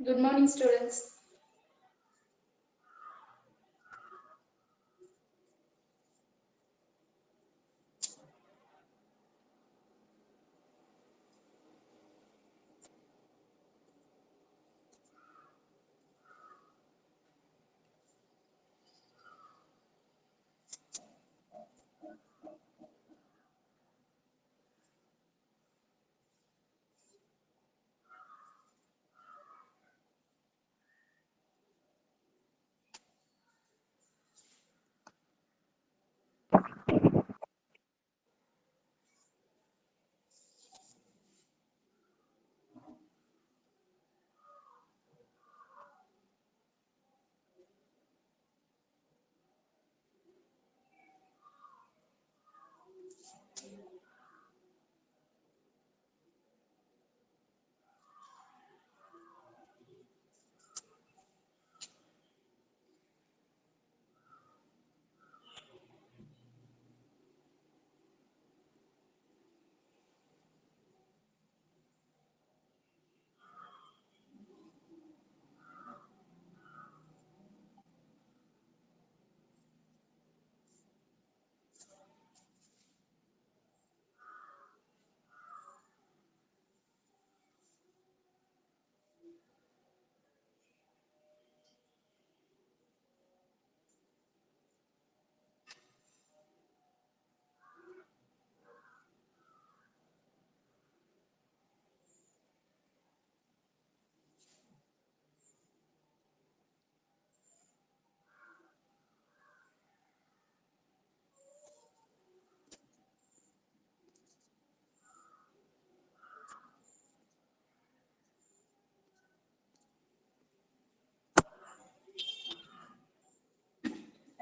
Good morning, students.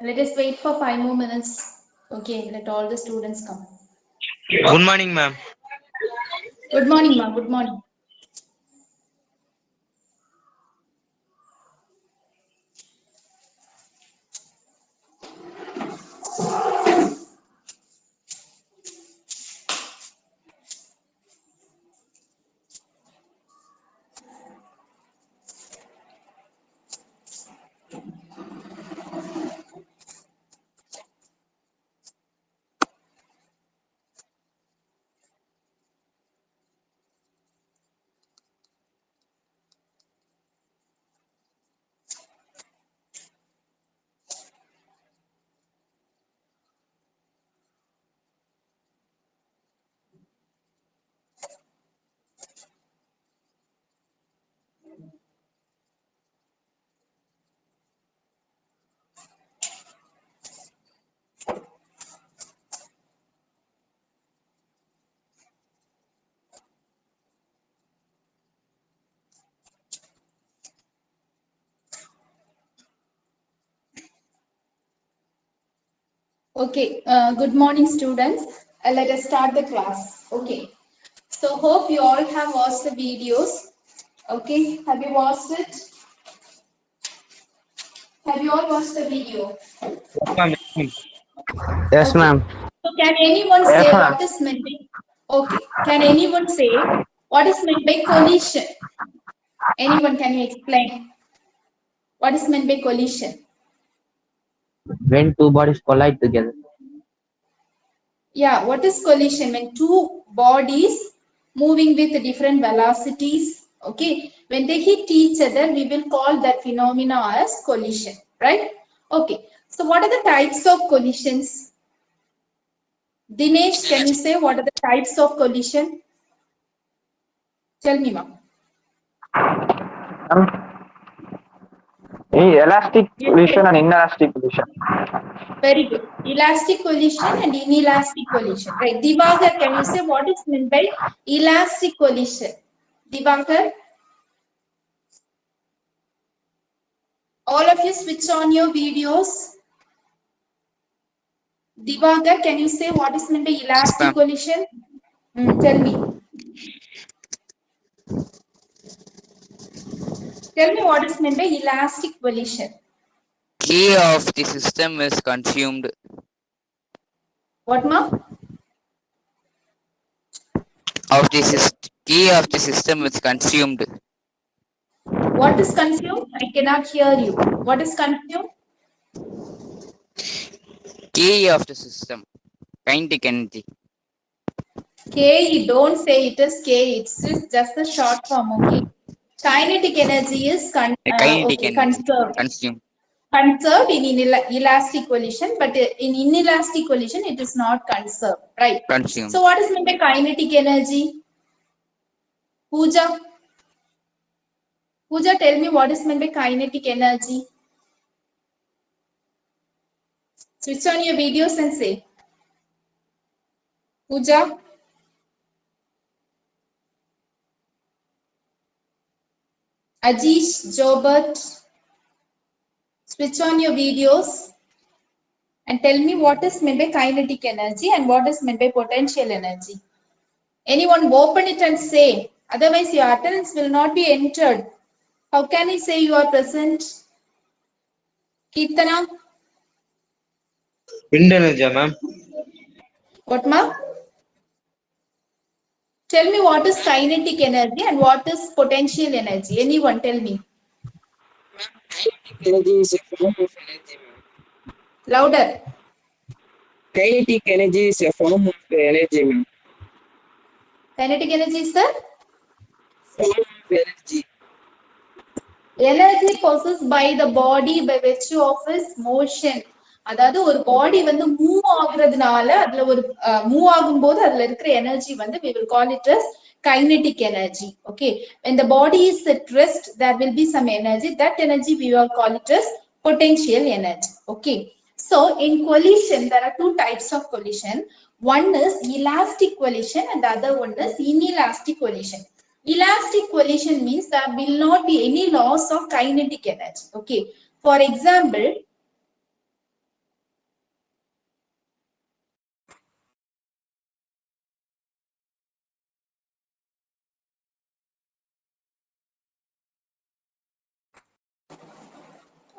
Let us wait for 5 more minutes. Okay, let all the students come. Good morning, ma'am. Good morning, ma'am. Good morning. Okay, good morning, students. Let us start the class. Okay, so hope you all have watched the videos. Okay, have you watched it? Have you all watched the video? Yes, Okay. ma'am. So can anyone Yes, say ma'am. what is meant by? Okay, can anyone say what is meant by collision? Anyone, can you explain what is meant by collision? When two bodies collide together. Yeah, what is collision? When two bodies moving with different velocities, okay, when they hit each other, we will call that phenomena as collision, right? Okay, so what are the types of collisions? Dinesh, can you say what are the types of collision? Tell me, ma'am. Elastic collision and inelastic collision. Very good. Elastic collision and inelastic collision. Right. Divakar, can you say what is meant by elastic collision? Divakar? All of you switch on your videos. Divakar, can you say what is meant by elastic collision? Tell me. Tell me what is meant by elastic collision. Key of the system is consumed. What, ma? Key of the system is consumed. What is consumed? I cannot hear you. What is consumed? Key of the system. Kinetic energy. K, don't say it is K. It's just the short form, okay? Kinetic energy is Kinetic energy. conserved. Consumed. Conserved in elastic collision, but in inelastic collision, it is not conserved, right? Consumed. So what is meant by kinetic energy? Pooja? Pooja, tell me what is meant by kinetic energy. Switch on your videos and say. Pooja? Ajish, Jobert, switch on your videos and tell me what is meant by kinetic energy and what is meant by potential energy. Anyone open it and say, otherwise your attendance will not be entered. How can I say you are present? Kirtana? Wind energy, ma'am. What, ma? Tell me what is kinetic energy and what is potential energy. Anyone tell me. Kinetic energy is a form of energy, ma'am. Louder. Kinetic energy is a form of energy, ma'am. Kinetic energy is the Form of energy. energy possessed by the body by virtue of its motion. அதாவது ஒரு பாடி வந்து move ஆகுறதுனால அதுல ஒரு move ஆகும்போது அதுல இருக்கிற energy வந்து we will call it as kinetic energy. Okay, when the body is at rest there will be some energy. That energy we will call it as potential energy. Okay, so in collision there are two types of collision. One is elastic collision and the other one is inelastic collision. Elastic collision means there will not be any loss of kinetic energy. Okay, for example,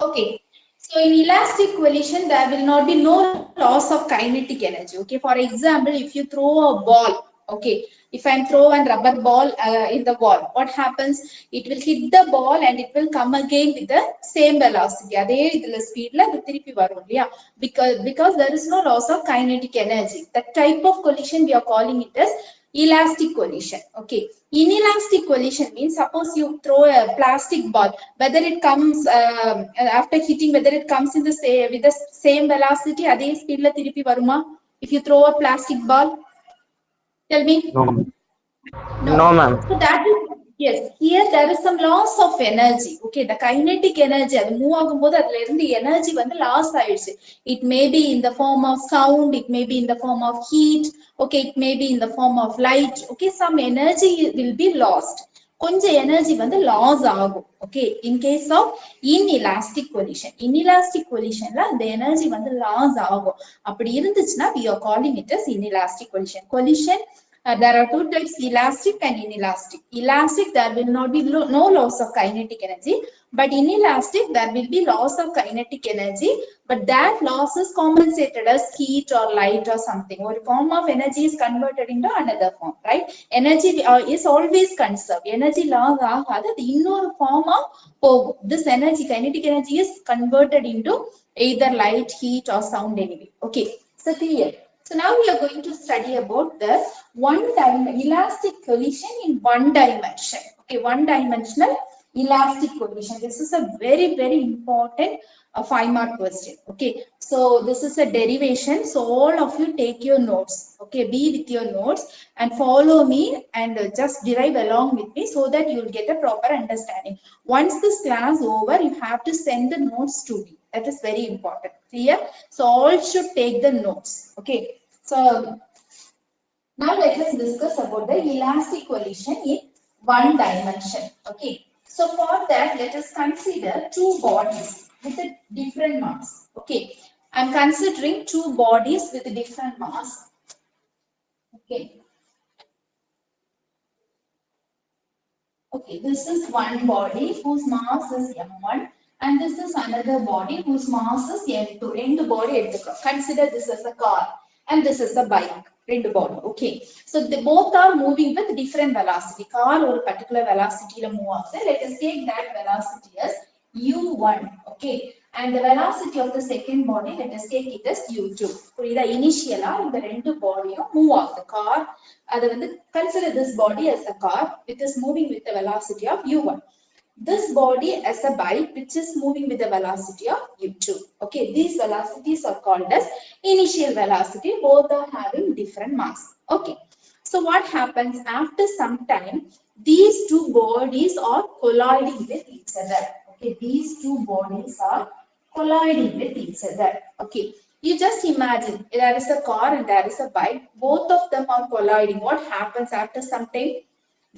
okay, so in elastic collision there will not be no loss of kinetic energy. Okay, for example, if you throw a ball, okay, if I throw a rubber ball in the wall, what happens? It will hit the ball and it will come again with the same velocity. Adhe idhula speed la thirupi varum illaya, because there is no loss of kinetic energy. That type of collision we are calling it as elastic collision. Okay, inelastic collision means suppose you throw a plastic ball, whether it comes after hitting, whether it comes in the same with the same velocity adhe speed la thirupi varuma. If you throw a plastic ball, tell me. No, ma'am. So that is, yes, here there is some loss of energy. Okay, the kinetic energy அது move ஆகும்போது அதுல இருந்து energy வந்து loss ஆயிடுச்சு. It may be in the form of sound, it may be in the form of heat, okay, it may be in the form of light. Okay, some energy will be lost. கொஞ்சம் energy வந்து loss ஆகும். Okay, in case of inelastic collision. Inelastic collisionல அந்த energy வந்து loss ஆகும். அப்படி இருந்துச்சுன்னா we are calling it as inelastic collision. Collision, there are two types, elastic and inelastic. Elastic, there will not be no loss of kinetic energy, but inelastic, there will be loss of kinetic energy, but that loss is compensated as heat or light or something. One form of energy is converted into another form, right? Energy is always conserved. Energy loss ஆகாது, அது இன்னொரு form of போகும். This energy, kinetic energy, is converted into either light, heat or sound anyway. Okay, so clear. So now we are going to study about the elastic collision in one dimension. Okay, one dimensional elastic collision. This is a very, very important 5-mark question. Okay, so this is a derivation. So all of you take your notes. Okay, be with your notes and follow me and just derive along with me so that you will get a proper understanding. Once this class over, you have to send the notes to me. That is very important. Clear? So all should take the notes. Okay, so now let us discuss about the elastic collision in one dimension. Okay, so for that, let us consider two bodies with a different mass. Okay, I'm considering two bodies with a different mass. Okay. Okay, this is one body whose mass is m1 and this is another body whose mass is m2. Rendu body edukkom. Consider this as a car and this is a bike. Rendu body. Okay, so they both are moving with different velocity. Car or particular velocity la move aagudhu. Let us take that velocity as u1. Okay, and the velocity of the second body, let us take it as u2. புரியுதா? இனிஷியலா இந்த ரெண்டு பாடியும் move ஆகுது. Car அது வந்து consider this body as a car which is moving with the velocity of u1. This body as a bike which is moving with the velocity of u2. Okay, these velocities are called as initial velocity. Both are having different mass. Okay, so what happens after some time? These two bodies are colliding with each other. Okay, these two bodies are colliding with each other. Okay, you just imagine there is a car and there is a bike. Both of them are colliding. What happens after some time?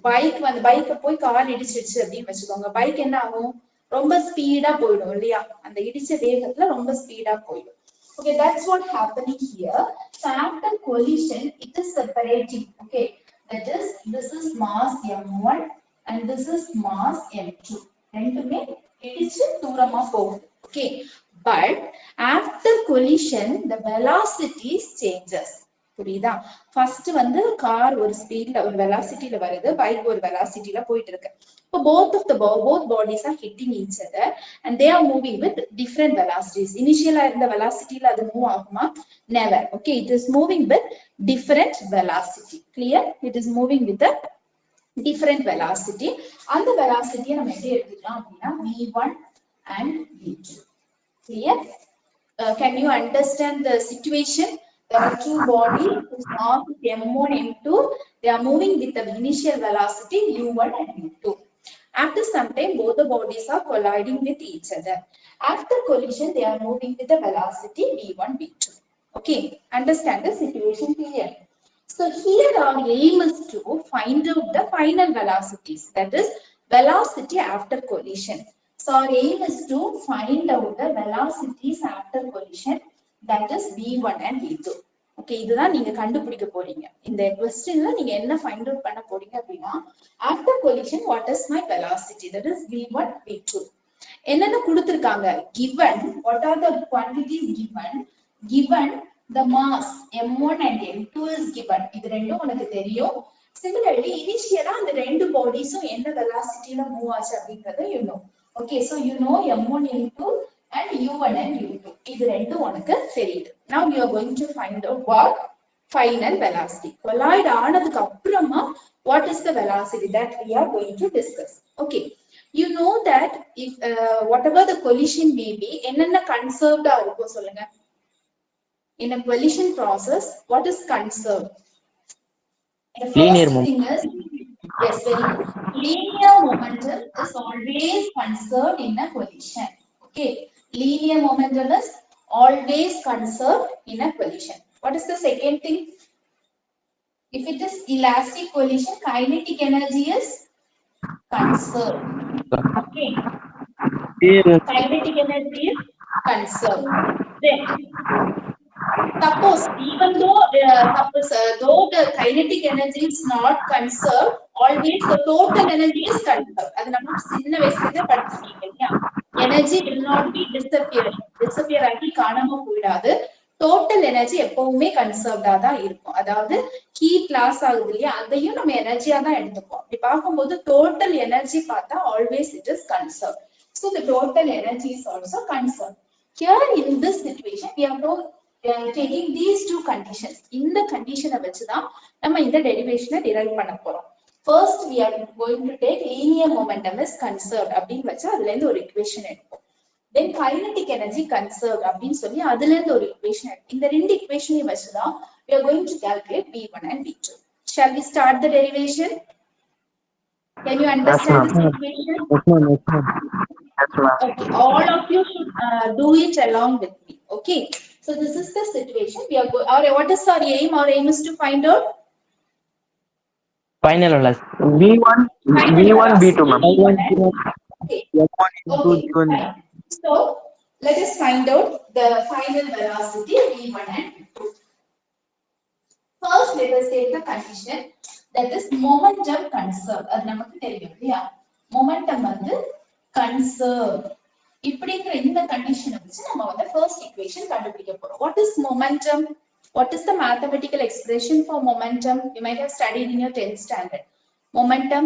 Bike வந்து பைக்க போய் car இடிச்சிடுச்சு அப்படின்னு வச்சுக்கோங்க. Bike என்ன ஆகும்? ரொம்ப speedo போயிடும் இல்லையா? அந்த இடிச்ச வேகத்துல ரொம்ப ஸ்பீடா போயிடும். Okay, that's what happening here. So after collision, it is separating. Okay, that is, this is mass m1 and this is mass m2. ரெண்டுமே இடிச்சு தூரமா போகுது. Okay, but after collision, the velocity changes. புரியுதா? First வந்து car ஒரு ஸ்பீட்ல ஒரு வெலாசிட்டில வருது, பைக் ஒரு வெலாசிட்டில போயிட்டு இருக்கு. So both bodies are hitting each other and they are moving with different velocities. Initially இருந்த velocityல அது மூவ் ஆகுமா? Never. Okay, it is moving with different velocity. Clear? It is moving with a different velocity. அந்த velocity நம்ம எப்படி எடுத்துக்கலாம் அப்படின்னா v1 and v2. Clear? Can you understand the situation? There are two bodies whose mass is m1, m2. They are moving with the initial velocity u1 and u2. After some time, both the bodies are colliding with each other. After collision, they are moving with the velocity v1, v2. Okay, understand the situation clear? So here our aim is to find out the final velocities. That is velocity after collision. So our aim is to find out the velocities after collision. That is v1 and v2. Okay, இதுதான் நீங்க கண்டுபிடிக்க போறீங்க. இந்த क्वेश्चनல நீங்க என்ன find out பண்ண போறீங்க அப்படினா after collision what is my velocity? That is v1 v2. என்னென்ன கொடுத்திருக்காங்க? Given what are the quantities given the mass m1 and m2 is given. இது ரெண்டும் உனக்கு தெரியும். Similarly initially அந்த ரெண்டு பாடிஸும் என்ன velocityல மூவ் ஆச்சு அப்படிங்கறது you know. Okay, so you know m1 m2 and u1 and u2. இது ரெண்டும் உனக்கு தெரியுது. Now you are going to find out what final velocity. Collide ஆனதுக்கு அப்புறமா what is the velocity that we are going to discuss. Okay, you know that if whatever the collision may be, என்னென்ன conserved இருக்கும் சொல்லுங்க. In a collision process, what is conserved? The Linear first thing is, yes, very good. Linear momentum is always conserved in a collision. Okay, linear momentum is always conserved in a collision. What is the second thing? If it is elastic collision, kinetic energy is conserved. Okay, kinetic energy is conserved. Then suppose even though though the kinetic energy is not conserved, always the total energy is conserved. அது நம்ம சின்ன வயசுல படிச்சிருக்கீங்க. Energy will not be disappear ஆகி காணாம போயிடாது. Total energy எப்பவுமே கன்சர்வ்டா தான் இருக்கும். அதாவது ஹீட் லாஸ் ஆகுது இல்லையா, அதையும் நம்ம எனர்ஜியா தான் எடுத்துப்போம். இப்படி பார்க்கும்போது டோட்டல் எனர்ஜி பார்த்தா always it is conserve. So the total energy is also conserved. Here in this situation, we are taking these two conditions. இந்த கண்டிஷனை வச்சுதான் நம்ம இந்த டெரிவேஷனை டிரைவ் பண்ண போறோம். first we are going to take linear momentum is conserved அப்படின்னு வச்சா அதுல இருந்து ஒரு equation எடுப்போம். Then kinetic energy conserved அப்படின்னு சொல்லி அதுல இருந்து ஒரு equation எடுப்போம். இந்த ரெண்டு equation வச்சுதான் we are going to calculate V1 and V2. Shall we start the derivation? Can you understand this equation? Yes, ma'am. Okay, all of you should do it along with me. Okay, so this is the situation. We are going. What is our aim? Our aim is to find out Final velocity. V1, V2, ma'am. Okay. V1 into Okay, V1. fine. So let us find out the final velocity V1 and V2. First, let us take the condition that is momentum conserved. அது நமக்கு தெரியும் இல்லையா? Momentum வந்து conserved. இப்படிங்கிற இந்த கண்டிஷனை வச்சு நம்ம வந்து first equation கண்டுபிடிக்க போறோம். What is momentum? What is the mathematical expression for momentum? You might have studied in your 10th standard. Momentum.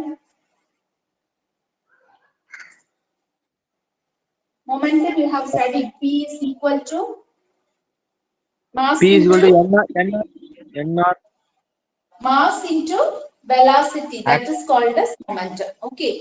Momentum you have studied. P is equal to mass P is equal to into N naught. mass into velocity. That is called as momentum. Okay.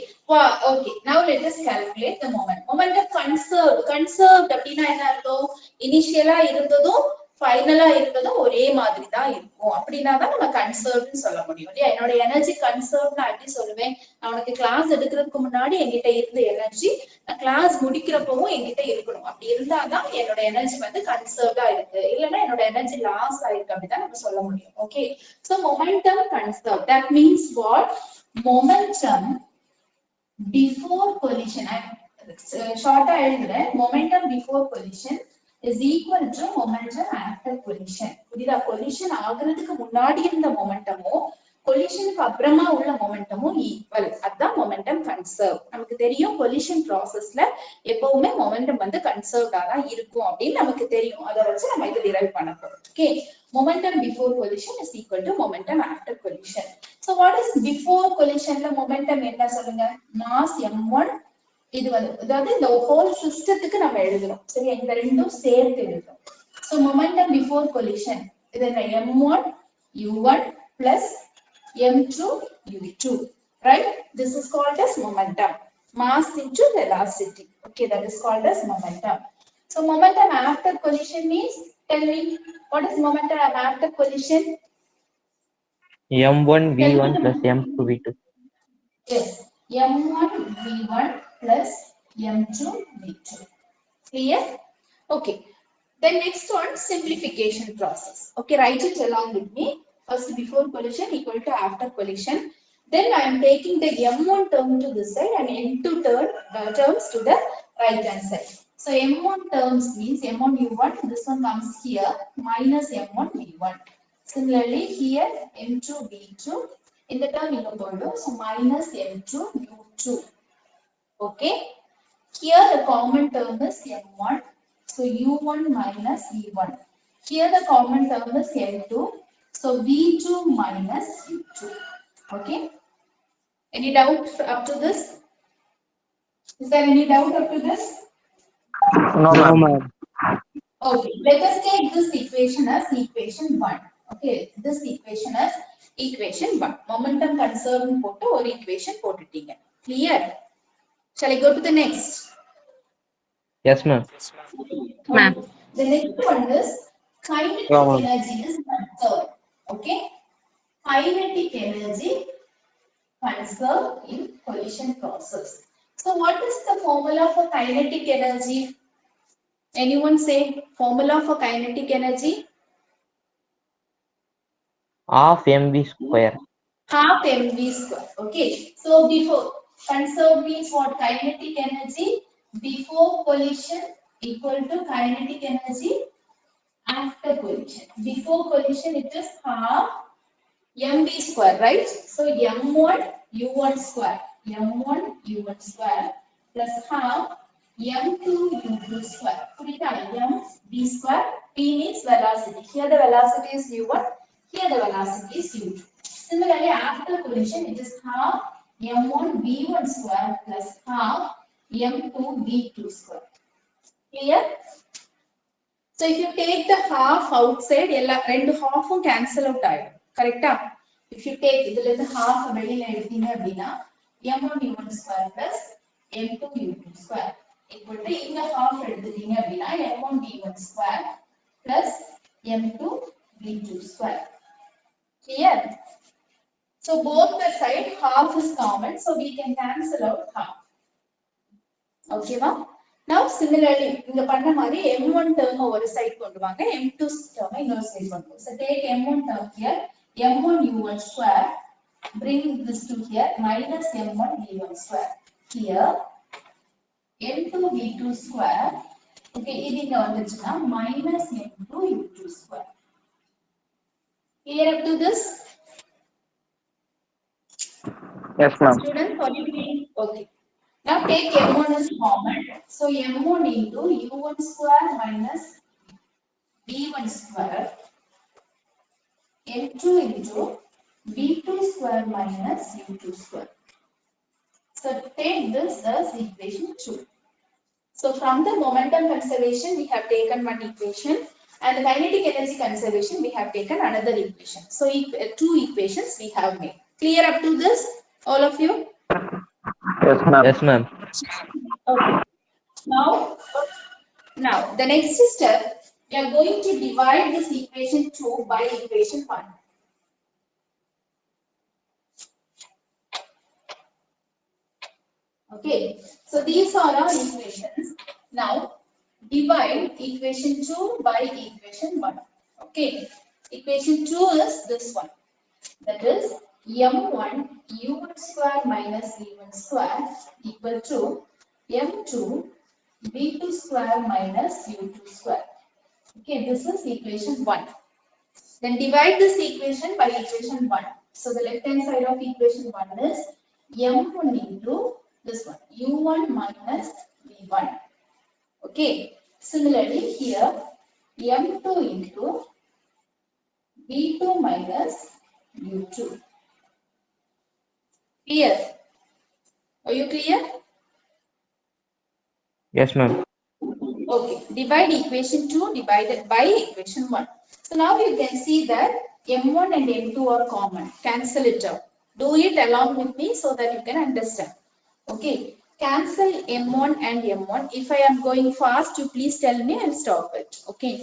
Okay. Now let us calculate the moment. Momentum conserved. Conserved அப்படினா என்ன அர்த்தம்? இனிஷியலா இருந்ததும் ஃபைனலா இருந்ததும் ஒரே மாதிரி தான் இருக்கும். அப்படினா தான் நம்ம கன்சர்வ்ட்னு சொல்ல முடியும். இல்லையா? என்னோட எனர்ஜி கன்சர்வ் நான் எப்படி சொல்லுவேன்? நான் உனக்கு கிளாஸ் எடுக்கிறதுக்கு முன்னாடி என்கிட்ட இருந்த எனர்ஜி நான் கிளாஸ் முடிக்கிறப்பவும் என்கிட்ட இருக்கணும். அப்படி இருந்தாதான் என்னோட எனர்ஜி வந்து கன்சர்வ்டா இருக்கு. இல்லைன்னா என்னோட எனர்ஜி லாஸ் ஆயிருக்கு அப்படிதான் நம்ம சொல்ல முடியும். Okay. So momentum conserved. That means what? Momentum before collision. Short எழுதுறேன். Momentum before collision is equal to momentum after collision. புரியுதா? collision ஆகிறதுக்கு முன்னாடி இருந்த மொமெண்டமோ collisionக்கு அப்புறமா உள்ள மொமெண்டமும் ஈக்குவல். அதுதான் மொமெண்டம் கன்சர்வ். நமக்கு தெரியும் collision processல எப்பவுமே மொமெண்டம் வந்து கன்சர்வ்டா தான் இருக்கும் அப்படின்னு நமக்கு தெரியும். அதை வச்சு நம்ம இதை டிரைவ் பண்ண போறோம். Okay. Momentum before collision is equal to momentum after collision. So what is before collisionல momentum என்ன சொல்லுங்க? mass m1 இது வந்து அதாவது இந்த whole சிஸ்டத்துக்கு நம்ம எழுதுறோம். சரி, இந்த ரெண்டும் சேர்த்து எழுதுறோம். So momentum before collision இது m1 u1 plus m2 u2, right? This is called as momentum. Mass into velocity. Okay, that is called as momentum. So momentum after collision means, tell me, what is momentum after collision? M1 V1 plus M2 V2. Yes, m1 v1 plus m2 v2. Clear? Okay. Then next one, simplification process. Okay, write it along with me. First, before collision equal to after collision. Then I am taking the m1 term to this side and m2 terms to the right hand side. So m1 terms means m1 u1, this one comes here, minus m1 v1. Similarly, here m2 v2, in the term so minus m2 u2. Okay. Here the common term is m1. So u1 minus v1. Here the common term is m2. So v2 minus u2. Okay. Any doubt up to this? Is there any doubt up to this? No, ma'am. Okay. Let us take this equation as equation 1. Okay. This equation as equation 1. Momentum conserved போட்டு ஒரு equation போட்டுட்டீங்க. Clear? Shall I go to the next? Yes, ma'am. Ma'am. The next one is kinetic energy is conserved. Okay. Kinetic energy conserved in collision process. So what is the formula for kinetic energy? Anyone say formula for kinetic energy? Half mv square. Half mv square. Okay. So before conserved means what? Kinetic energy before collision equal to kinetic energy after collision. Before collision it is half mv square, right? So m1 u1 square, m1 u1 square plus half m2 u2 square. Put it down, mv square. P means velocity. Here the velocity is u1, here the velocity is u2. Similarly, after collision it is half m1 v1 square plus half m2 v2 square. Clear? So if you take the half outside, எல்லா ரெண்டு half cancel out ஆயிடும். Correct? If if you take இதுல இருந்து half வெளியில எடுத்தீங்க அப்படின்னா m1 u1 square plus m2 u2 square equal to இங்க half எடுத்துட்டீங்க அப்படின்னா m1 v1 square plus m2 v2 square. Clear? So both the side half is common, so we can cancel out half. Okay va? Now similarly இங்க பண்ண மாதிரி m1 term ஒரு side கொண்டு வாங்க, m2 term இன்னொரு side கொண்டு வாங்க. So take m1 term here, m1 u1 square, bring this to here, minus m1 v1 square. Here m2 v2 square, okay, இது இங்க வந்துச்சுன்னா minus m2 u2 square. Clear up to this? Yes, ma'am. Students, what do you mean? Okay. Now take m1 as common. So m1 into u1 square minus v1 square, m2 into v2 square minus u2 square. So take this as equation 2. So from the momentum conservation, we have taken one equation, and the kinetic energy conservation, we have taken another equation. So two equations we have made. Clear up to this, all of you? Yes, ma'am. Yes, ma'am. Okay. Now the next step, we are going to divide this equation 2 by equation 1. Okay, so these are our equations. Now divide equation 2 by equation 1. Okay, equation 2 is this one. That is m1 u1 square minus v1 square equal to m2 v2 square minus u2 square. Okay, this is equation 1. Then divide this equation by equation 1. So the left hand side of equation 1 is m1 into this one, u1 minus v1. Okay, similarly here m2 into v2 minus u2. Clear? Are you clear? Yes, ma'am. Okay, divide equation 2 divided by equation 1. So now you can see that m1 and m2 are common. Cancel it out. Do it along with me so that you can understand. Okay, cancel m1 and m1. If I am going fast, you please tell me, I'll stop it. Okay,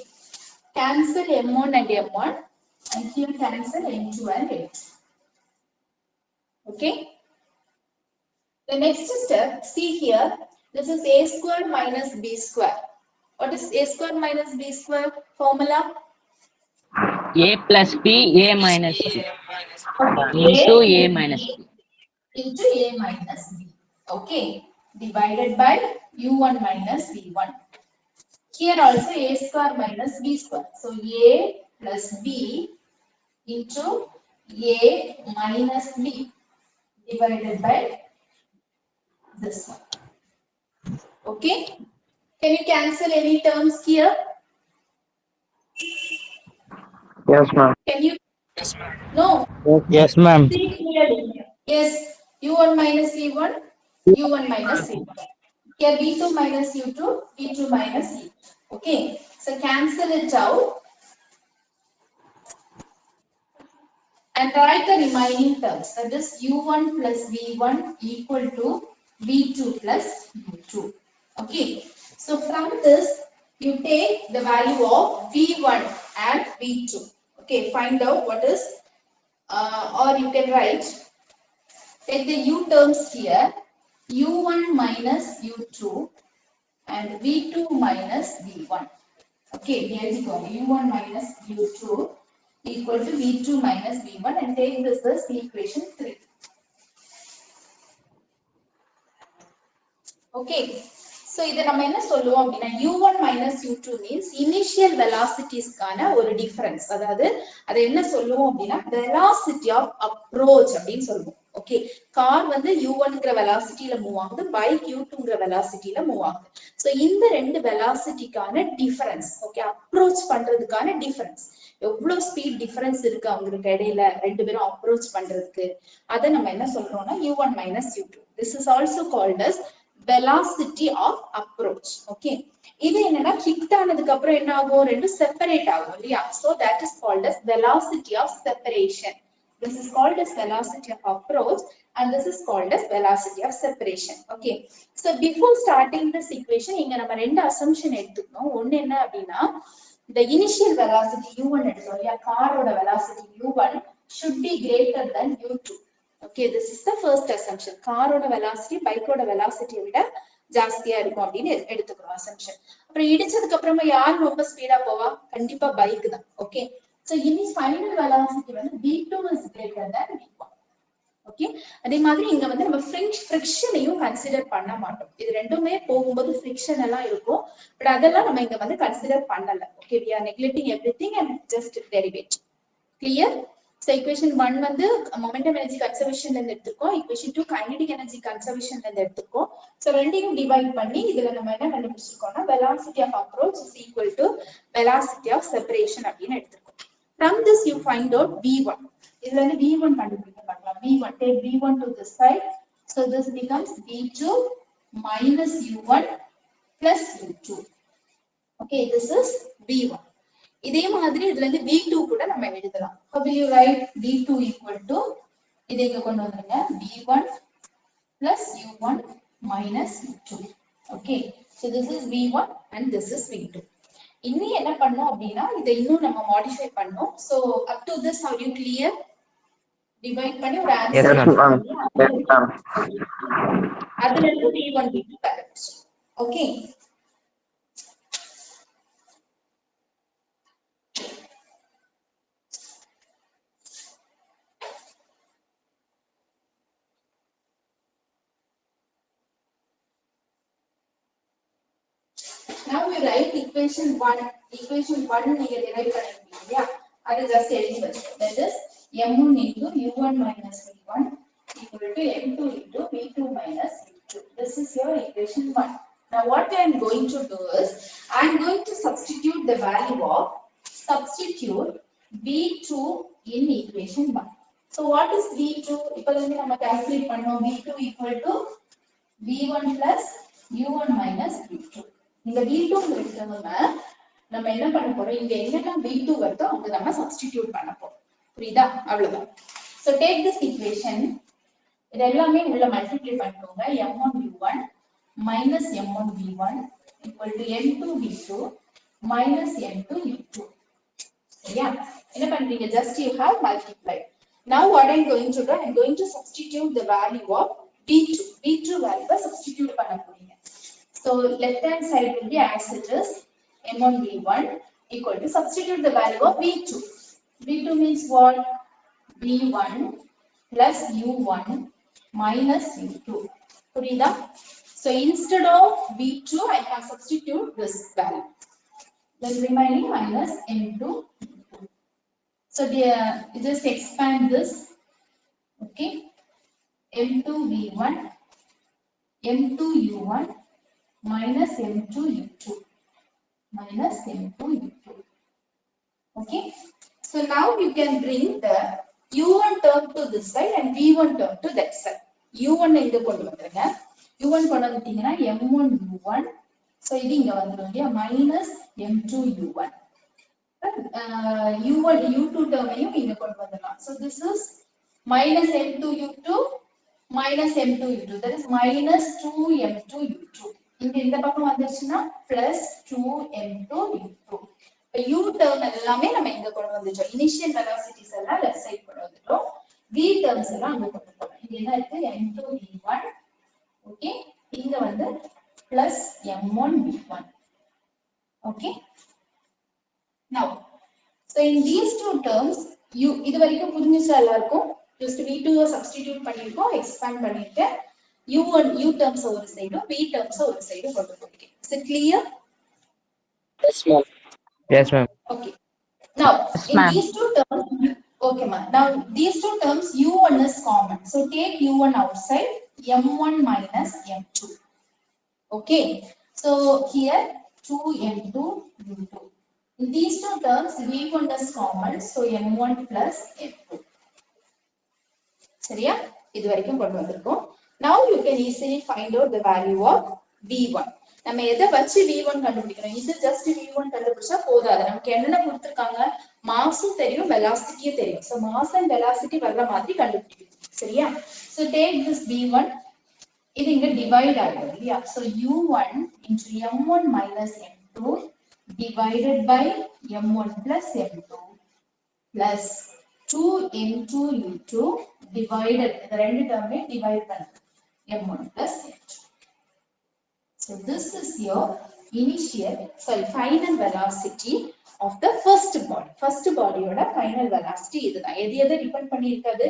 cancel m1 and m1, and here cancel m2 and m2. Okay, the next step, see here, this is a square minus b square. What is a square minus b square formula? A plus B, A minus B. Okay, Into A minus B. into a minus b. Okay, divided by u1 minus v1. Here also a square minus b square. So a plus b into a minus b divided by this one. Okay, can you cancel any terms here? Yes, ma'am. Can you? No. Yes, ma'am. See clearly. Yes, u1 minus v1, u1 minus v1. Here v2 minus u2, v2 minus e. Okay, so cancel it out and write the remaining terms. That is u1 plus v1 equal to v2 plus u2. Okay, so from this you take the value of v1 and v2. Okay, find out what is, or you can write, take the u terms here, u1 minus u2 and v2 minus v1. Okay, here we go, u1 minus u2 equal to v2 minus v1, and take this as equation 3. Okay, so இத நம்ம என்ன சொல்லுவோம் அப்படினா u1 minus u2 means initial velocities கான ஒரு difference. அதாவது அதை என்ன சொல்லுவோம் அப்படினா velocity of approach அப்படினு சொல்லுவோம். ஓகே, கார் வந்து u1ங்கற velocityல மூவ் ஆகுது, பைக் u2ங்கற velocityல மூவ் ஆகுது. சோ இந்த ரெண்டு velocityக்கான difference, ஓகே, approach பண்றதுக்கான difference. எவ்வளவு ஸ்பீட் டிஃபரன்ஸ் இருக்கு அவங்களுக்கு இடையில ரெண்டு பேரும் அப்ரோச் பண்றதுக்கு, அதை நம்ம என்ன சொல்றோம்னா u1 minus u2. This is also called as velocity of approach. Okay, இது என்னன்னா ஹிட் ஆனதுக்கு அப்புறம் என்ன ஆகும், ரெண்டு செப்பரேட் ஆகும் இல்லையா? So that is called as velocity of separation. This is called as velocity of approach and this is called as velocity of separation. Okay. So before starting this equation, இங்க நம்ம ரெண்டு assumption எடுத்துக்கணும். ஒன்னு என்ன அப்படின்னா, the initial velocity u1 எடுத்தோம் இல்லையா, காரோட velocity u1 should be greater than u2. Okay, this is the first assumption. காரோட velocity பைக்கோட velocity விட ஜாஸ்தியா இருக்கும் அப்படின்னு எடுத்துக்கிறோம் assumption. அப்புறம் இடிச்சதுக்கு அப்புறமா யார் ரொம்ப ஸ்பீடா போவா? கண்டிப்பா பைக் தான். Okay. So in this final velocity வந்து v2 is greater than v1. Okay. அதே மாதிரி இங்க வந்து நம்ம ஃபிரிக்ஷனையும் கன்சிடர் பண்ண மாட்டோம். இது ரெண்டுமே போகும்போது ஃபிரிக்ஷன் எல்லாம் இருக்கும். பட் அதெல்லாம் நம்ம இங்க வந்து கன்சிடர் பண்ணல. Okay, we are neglecting everything and just derivate. Clear? So equation 1 வந்து momentum energy conservation ல இருந்து எடுத்துக்கோம். equation 2 kinetic energy conservation ல இருந்து எடுத்துக்கோம். So ரெண்டையும் டிவைட் பண்ணி இதுல நம்ம என்ன கண்டுபிடிச்சிருக்கோம்னா velocity of approach is equal to velocity of separation அப்படின்னு எடுத்துக்கோம். From this you find out v1. இதுல இருந்து v1 கண்டுபிடிக்க பார்க்கலாம். v1, take v1 to this side. So this becomes v2 minus u1 plus u2. Okay, this is v1. இதே மாதிரி இதுல இருந்து v2 கூட நம்ம எழுதலாம். How will you write v2 equal to, இதை இங்க கொண்டு வந்துருங்க, v1 plus u1 minus u2. Okay, so this is v1 and this is v2. இன்னி என்ன பண்ணோம் அப்படின்னா இதை இன்னும் நம்ம மாடிஃபை பண்ணோம். So up to this are you clear? Divide பண்ணி ஒரு ஆன்சர் அதுல இருந்து v1 v2 கண்டுபிடிச்சோம். Okay. Now we write equation 1. Equation 1 நீங்க derive பண்ணிருக்கீங்க இல்லையா, அது just எழுதி வச்சுக்கோங்க. That is m1 into u1 minus v1 equal to m2 into v2 minus v2. This is your equation 1. Now what I am going to do is I am going to substitute the value of v2 in equation 1. So what is v2? இப்போ வந்து நம்ம calculate பண்ணோம். v2 equal to v1 plus u1 minus v2. இந்த v2 நம்ம என்ன பண்ண போறோம், இங்க என்னெல்லாம் v2 வருதோ அங்க நம்ம சப்ஸ்டிடியூட் பண்ண போறோம். புரியுதா? அவ்வளவுதான். So take this equation, இது எல்லாமே உள்ள மல்டிப்ளை பண்ணிக்கோங்க. m1 u1 minus m1 v1 equal to m2 v2 minus m2 u2. சரியா? என்ன பண்றீங்க? Just you have multiplied. Now what I'm going to do, I'm going to substitute the value of v2. v2 value substitute பண்ண போறீங்க. So left hand side will be as it is, m1 v1 equal to substitute the value of v2. v2 means what? v1 plus u1 minus u2. புரியுதா? So instead of v2 I can substitute this value. Then remaining minus m2 u2. So just expand this. Okay, m2 v1 m2 u1 minus m2 u2 minus m2 u2. Okay, so now you can bring the u1 term to this side and v1 term to that side. u1 இங்க கொண்டு வந்துருங்க. u1 கொண்டு வந்துட்டீங்கன்னா m1 u1, so இது இங்க வந்துரும் இல்லையா, minus m2 u1. u1 u2 term-ஐயும் இங்க கொண்டு வந்துடலாம். So this is minus m2 u2 minus m2 u2, that is minus 2m2 u2. இங்க இந்த பக்கம் வந்துச்சுன்னா plus 2m2 u2. u term எல்லாமே நம்ம இங்க கொண்டு வந்துட்டோம். இனிஷியல் வெலாசிட்டிஸ் எல்லாம் லெஃப்ட் சைடு கொண்டு வந்துட்டோம். v terms எல்லாம் அங்க கொண்டு வந்துட்டோம். இங்க என்ன இருக்கு? m2 v1. ஓகே, இங்க வந்து plus m1 v1. Okay. Now, so in these two terms, இது வரைக்கும் புரிஞ்சுச்சா எல்லாருக்கும்? just v2 substitute பண்ணிருக்கோம், expand பண்ணிட்டு u terms ஒரு சைடு, v terms ஒரு சைடு கொண்டு போறீங்க. Is it clear? Yes, ma'am. Yes, ma'am. Okay. Now, Yes, in ma'am. these two terms, okay, ma'am. Now, these two terms, u1 is common. So, take u1 outside, m1 minus m2. Okay. So, here, 2m2 u2. In these two terms, v1 is common. So, m1 plus m2. சரியா? இது வரைக்கும் கொண்டு வந்திருக்கோம். Now, you can easily find out the value of v1. நம்ம எதை வச்சு v1 கண்டுபிடிக்கணும்? இது ஜஸ்ட் v1 கண்டுபிடிச்சா போதாது. நமக்கு என்னென்ன கொடுத்திருக்காங்க? மாஸும் தெரியும், வெலாசிட்டியும் தெரியும். சோ மாஸ் அண்ட் வெலாசிட்டி வர்ற மாதிரி கண்டுபிடிக்கணும். சரியா? So take this v1. இது இங்க டிவைட் ஆகும் இல்லையா? So u1 into m1 minus m2 divided by m1 plus m2 plus 2m2 u2 divided, இந்த ரெண்டு டேர்மே டிவைட் பண்ணு, m1 plus m2. So this is your final velocity of the first body. First body oda final velocity இதுதான். எது depend பண்ணி இருக்காது?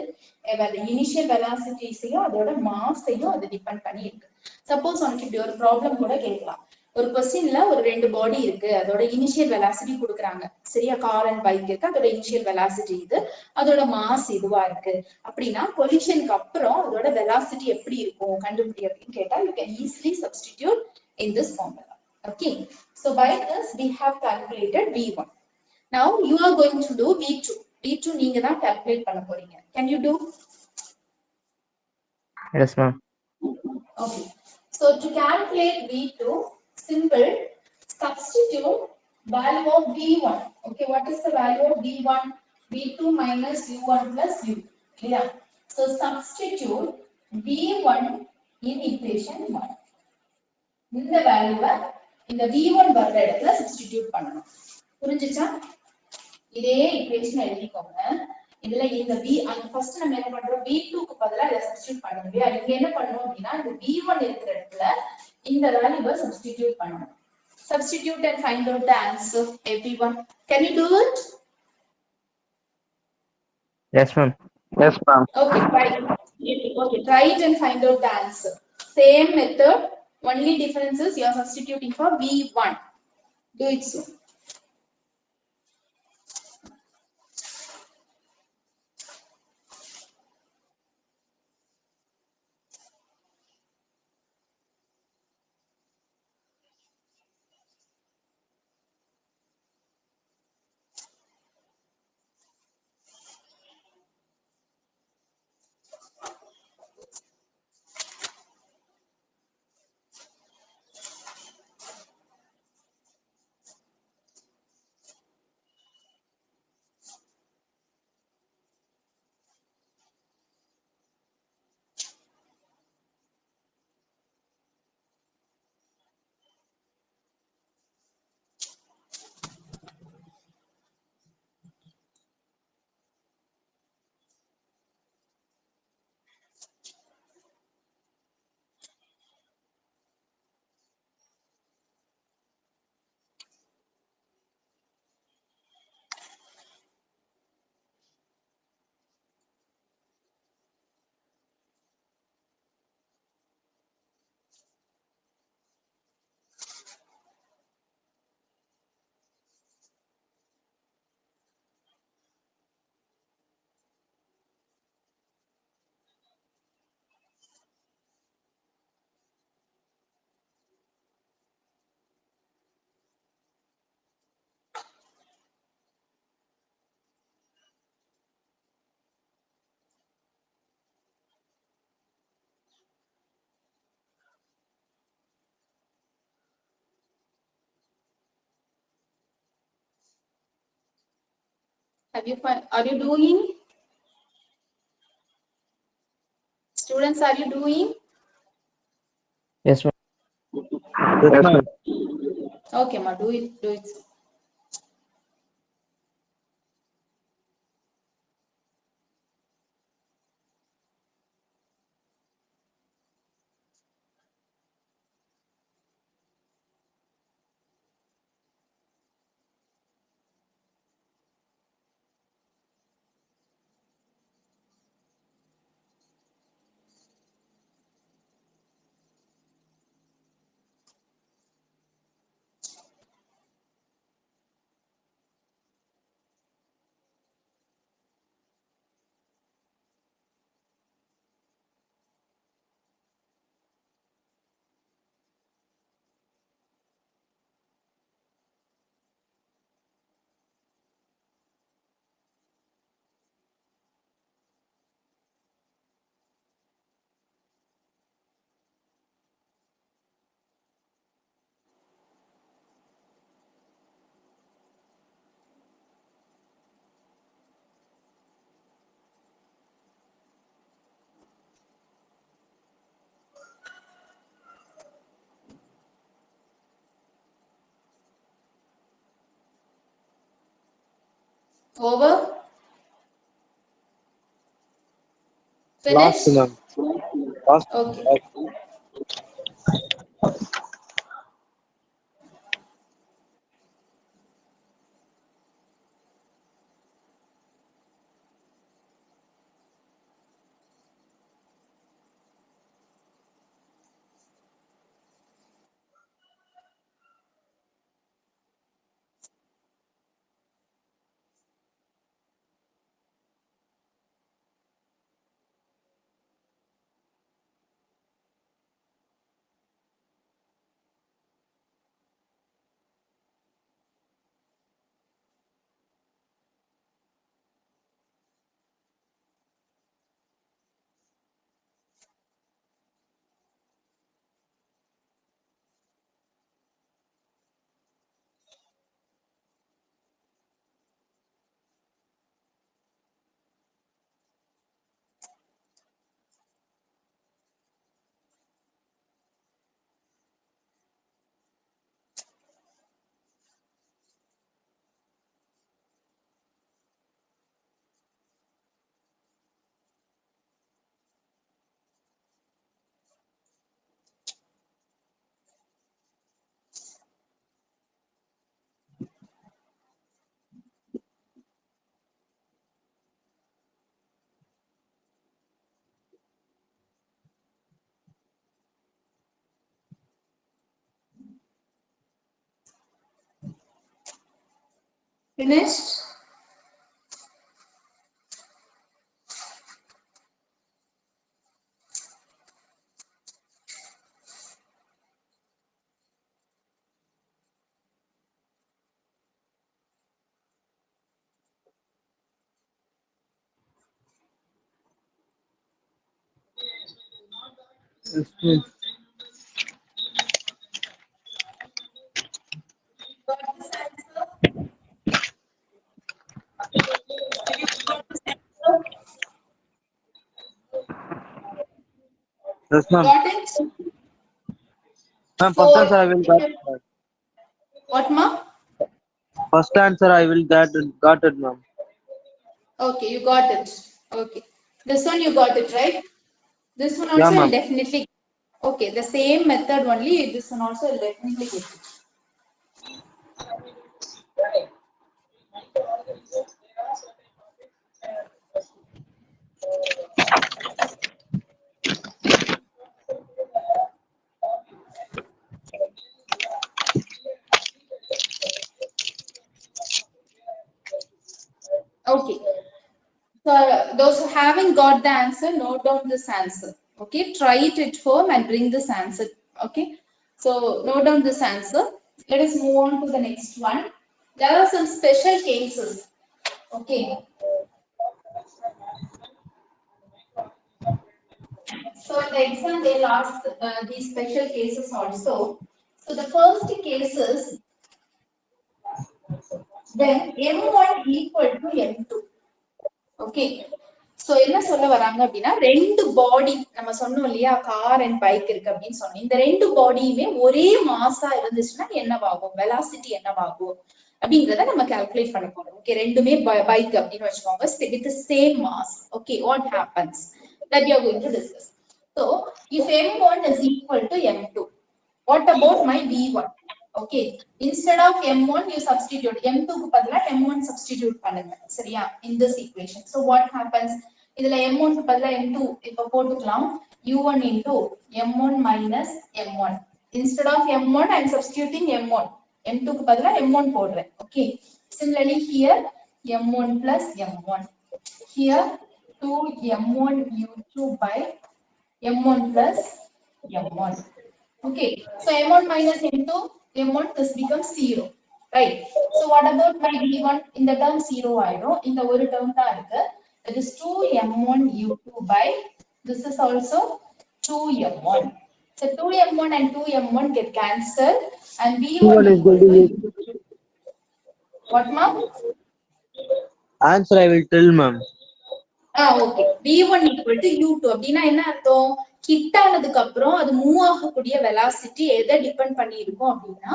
Initial வெலாசிட்டிஸையும் அதோட மாஸையும் அது depend பண்ணி இருக்கு. சப்போஸ் உனக்கு இப்படி ஒரு ப்ராப்ளம் கூட கேட்கலாம். ஒரு क्वेश्चनல ஒரு ரெண்டு பாடி இருக்கு, அதோட இனிஷியல் வெலாசிட்டி கொடுக்குறாங்க. சரியா? கார் அண்ட் பைக் இருக்கு, அதோட இனிஷியல் வெலாசிட்டி இது, அதோட மாஸ் இதுவா இருக்கு. அப்படின்னா கொலிஷனுக்கு அப்புறம் அதோட வெலாசிட்டி எப்படி இருக்கும் கண்டுபிடி அப்படின்னு கேட்டா, you can easily substitute in this formula. Okay, so by this we have calculated v1. Now you are going to do v2. v2 நீங்க தான் calculate பண்ண போறீங்க. Can you do? Yes, ma'am. Okay, so to calculate v2, simple, substitute value of v1. Okay, what is the value of v1? v2 minus u1 plus u. Yeah, so substitute v1 in equation 1. இந்த வேல்யூவை இந்த v1 வர்ற இடத்துல substitute பண்ணணும். புரிஞ்சுச்சா? இதே equation எழுதிக்கோங்க. இதுல இந்த ஃபர்ஸ்ட் நம்ம என்ன பண்றோம்? v2 க்கு பதிலா இத சப்ஸ்டிடியூட் பண்ணணும். இல்லையா? இங்க என்ன பண்ணணும் அப்படின்னா, இந்த v1 இருக்கிற இடத்துல இந்த வேல்யூவை சப்ஸ்டிடியூட் பண்ணணும். Substitute and find out the answer, everyone. Can you do it? Yes, ma'am. Yes, ma'am. Okay, try. Okay, try it and find out the answer. Same method, only difference is you are substituting for v1. Do it soon. Have you are you doing? Students, are you doing? Yes, ma'am. Yes, ma'am. Okay, ma, do it, do it. Over? Last, Finished? ma'am. Last. Okay. Finished? Got this answer? Did you got this answer? Yes, ma'am. Got it? Ma'am, So, first answer I will got. what, ma? First answer I will got it, ma'am. Okay, you got it. Okay. This one you got it, right? This one Yeah, also will ma'am. definitely. Okay, the same method only. This one also will definitely get it. Okay. So those who haven't got the answer, note down this answer. Okay, try it at home and bring this answer. Okay, so note down this answer. Let us move on to the next one. There are some special cases. Okay. So in the exam they'll ask these special cases also. So the first case is when M1 equal to M2. Okay. So என்ன சொல்ல வராங்க அப்படின்னா ரெண்டு பாடி நம்ம சொன்னோம் இல்லையா car and bike இருக்கு அப்படின்னு சொன்னோம் இந்த ரெண்டு பாடியுமே ஒரே மாஸா இருந்துச்சுன்னா என்னவாகும் வெலாசிட்டி என்னவாகும் அப்படிங்கறத நம்ம கால்குலேட் பண்ண போறோம் ஓகே ரெண்டுமே பைக் அப்படின்னு வச்சுக்கோங்க with same mass okay what happens that you are going to discuss so if m1 is equal to m2 what about my v1 okay instead of m1 you substitute m2 க்கு பதிலா m1 substitute பண்ணுங்க சரியா in this equation so what happens இதுல m1 க்கு பதிலா m2 இப்ப போட்டுக்கலாம் u1 into m1 minus m1 instead of m1 I am substituting m1 m2 க்கு பதிலா m1 போடுறேன் okay similarly here m1 plus m1 here 2 m1 u2 by m1 plus m1 okay so m1 minus m2 m1 this becomes 0 right so what about my v1 in the term 0 ஆயிடும் இந்த ஒரு term தான் இருக்கு that is 2m1 u2 by this is also 2m1 so 2m1 and 2m1 get cancelled and v1 is going to be what ma'am answer I will tell, ma'am. okay v1 equal to u2 அப்படினா என்ன அர்த்தம் கிட்டானதுக்கு அப்புறம் அது move ஆகக்கூடிய velocity எதை depend பண்ணி இருக்கும் அப்படின்னா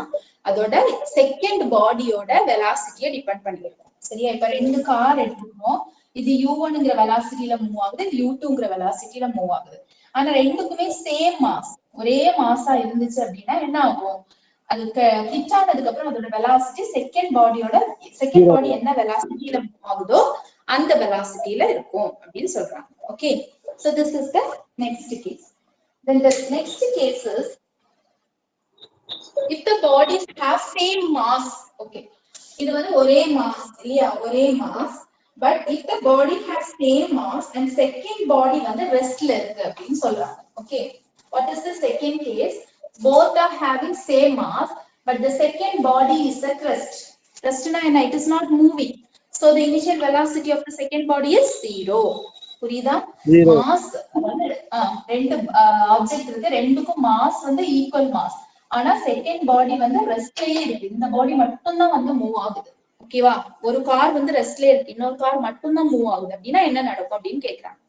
அதோட செகண்ட் பாடியோட வெலாசிட்டியை டிபெண்ட் பண்ணி இருக்கும் சரியா? இப்ப ரெண்டு கார் எடுத்துக்கணும். இது u1ங்கிற வெலாசிட்டில மூவ் ஆகுது, இது u2ங்கிற வெலாசிட்டில மூவ் ஆகுது. ஆனா ரெண்டுக்குமே சேம் மாஸ், ஒரே மாஸா இருந்துச்சு அப்படின்னா என்ன ஆகும்? அதுக்கு ஹிட் ஆனதுக்கு அப்புறம் அதோட வெலாசிட்டி செகண்ட் பாடி என்ன வெலாசிட்டில மூவ் ஆகுதோ அந்த வெலாசிட்டில இருக்கும் அப்படின்னு சொல்றாங்க. Okay, so this is the next case. Then the next case is if the bodies have same mass. Okay, இது வந்து ஒரே மாஸ் இல்லையா, ஒரே mass. but if the body has same mass and second body வந்து ரெஸ்ட்ல இருக்கு அப்படின்னு சொல்றாங்க. okay, what is the second case? Both are having same mass but the second body is at rest. Rest na enna, it is not moving, so the initial velocity of the second body is 0. புரியுதா? Mass வந்து ரெண்டு object இருக்கு, ரெண்டுக்கும் mass வந்து equal mass. ஆனா second பாடி வந்து ரெஸ்ட்லயே இருக்கு, இந்த பாடி மட்டும் தான் வந்து மூவ் ஆகுது. ஓகேவா? ஒரு கார் வந்து ரெஸ்ட்லயே இருக்கு, இன்னொரு கார் மட்டும் தான் மூவ் ஆகுது அப்படின்னா என்ன நடக்கும் அப்படின்னு கேக்குறாங்க.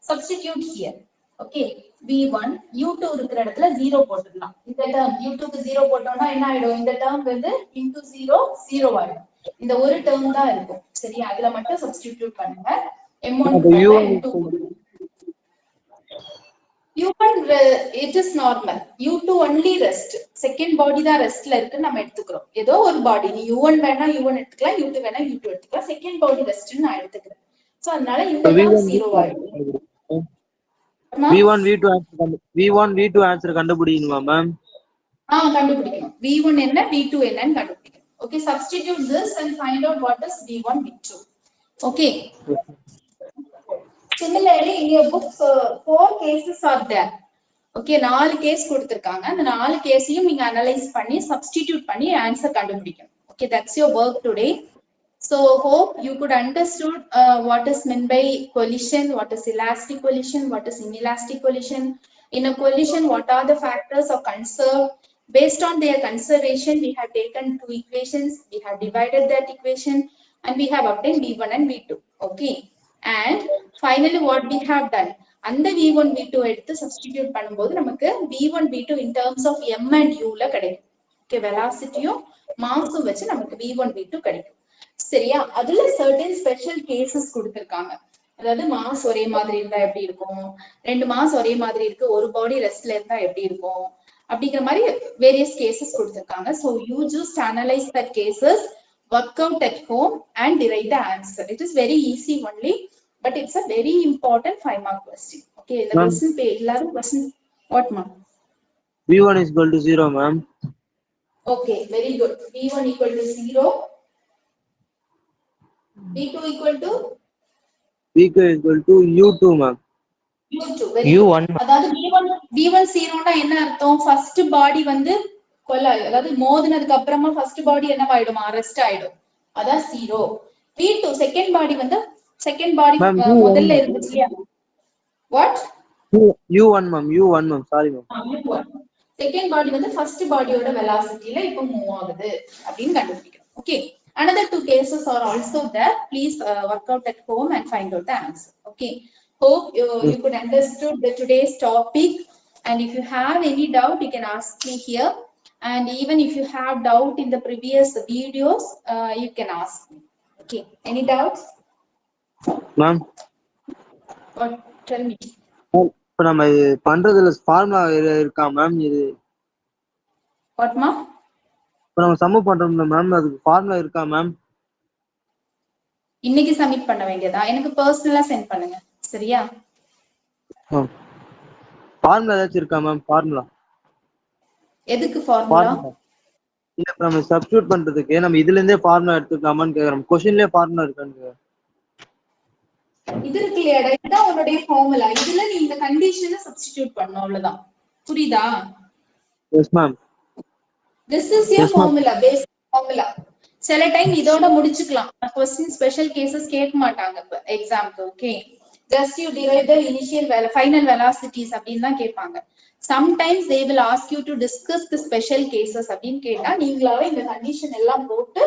Substitute here. Okay, v1 u2 இருக்கிற இடத்துல 0 போட்டுடலாம். இந்த டேர்ம் u2க்கு 0 போட்டோம்னா என்ன ஆயிடும்? இந்த டேர்ம் வந்து into 0 0 ஆயிடும். இந்த ஒரு டேர்ம் தான் இருக்கும். சரியா? அதுல மட்டும் சப்ஸ்டிடியூட் பண்ணுங்க. m1 u1 it is normal, u2 only rest, second body தான் ரெஸ்ட்ல இருக்கு நம்ம எடுத்துக்கிறோம். ஏதோ ஒரு பாடி, நீ u1 வேணா u1 எடுத்துக்கலாம், u2 வேணா u2 எடுத்துக்கலாம், செகண்ட் பாடி ரெஸ்ட்னு நான் எடுத்துக்கிறேன். சோ அதனால இந்த டேர்ம் 0 ஆயிடும். v1 v2 answer கண்டுபிடிக்கணுமா ma'am? கண்டுபிடிக்கணும். v1 என்ன v2 என்னன்னு கண்டுபிடிக்கணும். Okay, substitute this and find out what is v1 v2. okay, similarly in your book 4 cases are there. okay, 4 case கொடுத்திருக்காங்க. அந்த 4 கேஸையும் நீங்க அனலைஸ் பண்ணி சப்ஸ்டிடியூட் பண்ணி ஆன்சர் கண்டுபிடிக்கணும். okay, that's your work today. So hope you could understood what is meant by collision, what is elastic collision, what is inelastic collision. In a collision, what are the factors of conserved? Based on their conservation, we have taken 2 equations, we have divided that equation and we have obtained v1 and v2. okay, and finally what we have done, அந்த v1 v2 எடுத்து substitute பண்ணும்போது நமக்கு v1 v2 in terms of m and u ல கிடைக்கும். okay, வெலாசிட்டியும் மாஸும் வச்சு நமக்கு v1 v2 கிடைக்கும். சரியா? அதுல certain special cases கொடுத்திருக்காங்க. அதாவது மாஸ் ஒரே மாதிரி இருந்தா எப்படி இருக்கும், ரெண்டு மாஸ் ஒரே மாதிரி இருக்கு, ஒரு பாடி ரெஸ்ட்ல இருந்தா எப்படி இருக்கும், அப்படிங்கிற மாதிரி various cases கொடுத்திருக்காங்க. so you just analyze that cases, work out at home and derive the answer. It is very easy only, but it's a very important 5 mark question. okay, the question page எல்லாரும் question what ma? v1 is equal to 0 ma'am. okay, very good. v1 equal to 0, v2 equal to u2 ma'am. u2 very u1 good. அதாவது v1 0 னா என்ன அர்த்தம்? First body வந்து அதாவது மோதினதுக்கு அப்புறமா first body என்னவாயிடும்? Arrest ஆயிடும், அதான் 0. v2 செகண்ட் பாடி வந்து செகண்ட் பாடி முதல்ல இருந்துச்சு இல்லையா? What? u1 ma'am, sorry ma'am. Second பாடி வந்து ஃபர்ஸ்ட் பாடியோட வெலாசிட்டில இப்போ மூவ் ஆகுது அப்படின்னு கண்டுபிடிக்கணும். okay, another 2 cases are also there. Please work out at home and find out the answer. okay, hope you could understood the today's topic, and if you have any doubt you can ask me here, and even if you have doubt in the previous videos you can ask me. okay, any doubts ma'am? what? Tell me. இப்ப நம்ம பண்றதுல formula இருக்கா ma'am? இது what ma? இப்ப நம்ம some பண்றோம்ல ma'am, அதுக்கு formula இருக்கா ma'am? இன்னைக்கு சப்மிட் பண்ண வேண்டியதா? எனக்கு பர்சனலா சென்ட் பண்ணுங்க. சரியா? ஃபார்முலா ஏதாச்சும் இருக்கா மேம்? ஃபார்முலா எதுக்கு ஃபார்முலா? இல்ல நம்ம சப்ஸ்டிட்யூட் பண்றதுக்கு நம்ம இதுல இருந்தே ஃபார்முலா எடுத்துக்கலாமான்னு கேக்குறோம். क्वेश्चनலயே ஃபார்முலா இருக்கான்னு. இது இருக்கு இல்லையாடா, இதுதான் உன்னுடைய ஃபார்முலா. இதுல நீ இந்த கண்டிஷனை சப்ஸ்டிட்யூட் பண்ணனும், அவ்வளவுதான். புரியுதா? Yes ma'am. This is your formula, basic formula. சில டைம் இதோட முடிச்சுக்கலாம். क्वेश्चन ஸ்பெஷல் கேसेस கேட்க மாட்டாங்க எக்ஸாம்க்கு. Okay, just you derive the initial final velocities அப்படினு தான் கேட்பாங்க. sometimes they will ask you to discuss the special cases அப்படினு கேட்டா நீங்களாவே இந்த கண்டிஷன் எல்லாம் போட்டு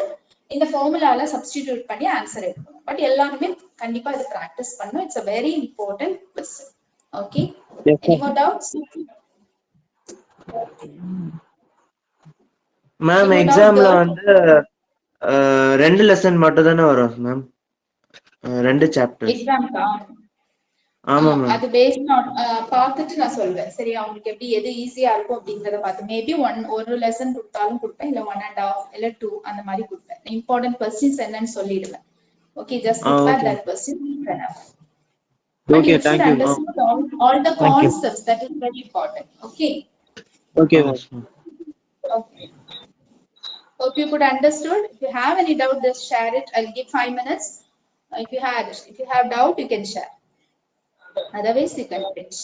இந்த ஃபார்முலால சப்ஸ்டிட்யூட் பண்ணி ஆன்சர் எடுக்கணும். பட் எல்லாரும் கண்டிப்பா இது பிராக்டீஸ் பண்ணனும். It's a very important question. okay, any more doubts? Ma'am எக்ஸாம்ல வந்து ரெண்டு லெசன் மட்டும் தானே வரும் மேம், ரெண்டு சாப்டர். எக்ஸாம்க்கா? ஆமா மேம். அது பேஸ்ட் ஆன் பார்த்துட்டு நான் சொல்வேன். சரி, அவங்களுக்கு எப்படி எது ஈஸியா இருக்கும் அப்படிங்கறத பார்த்து மேபி ஒரு லெசன் கொடுத்தாலும் கொடுப்பேன், இல்ல 1.5 இல்ல 2 அந்த மாதிரி கொடுப்பேன். இம்பார்ட்டன்ட் கொஸ்டின்ஸ் என்னன்னு சொல்லிடுவேன். Okay, just prepare that question enough. But Okay, you should thank you. understand all the Thank you. concepts. That is very important. Okay. Okay, ma'am. Okay. Hope you could understood. If you have any doubt, just share it. I'll give 5 minutes. If you have doubt, you can share. Otherwise, you can finish.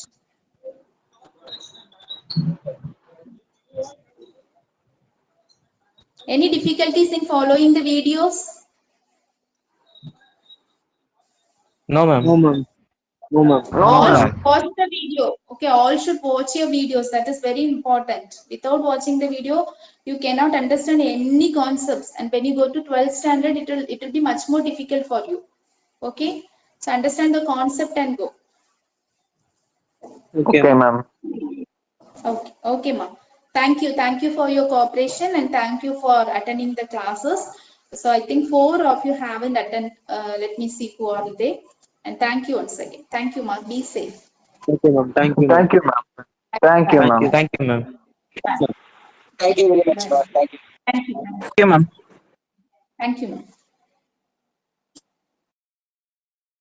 Any difficulties in following the videos? No, ma'am. No, ma'am. No, ma'am. All should watch the video. Okay, all should watch your videos. That is very important. Without watching the video, you cannot understand any concepts. And when you go to 12th standard, it will be much more difficult for you. Okay, so understand the concept and go. Okay, ma'am. Okay, ma'am. Thank you for your cooperation and thank you for attending the classes. So I think 4 of you haven't attended. Let me see who are they. And thank you once again. Thank you, ma'am. Be safe. Okay, ma'am. Thank you. Thank you, ma'am. Thank you, ma'am. Thank you, ma'am. Thank you very much, ma'am. Thank you. Thank you, ma'am. Okay, ma'am. Thank you, ma'am.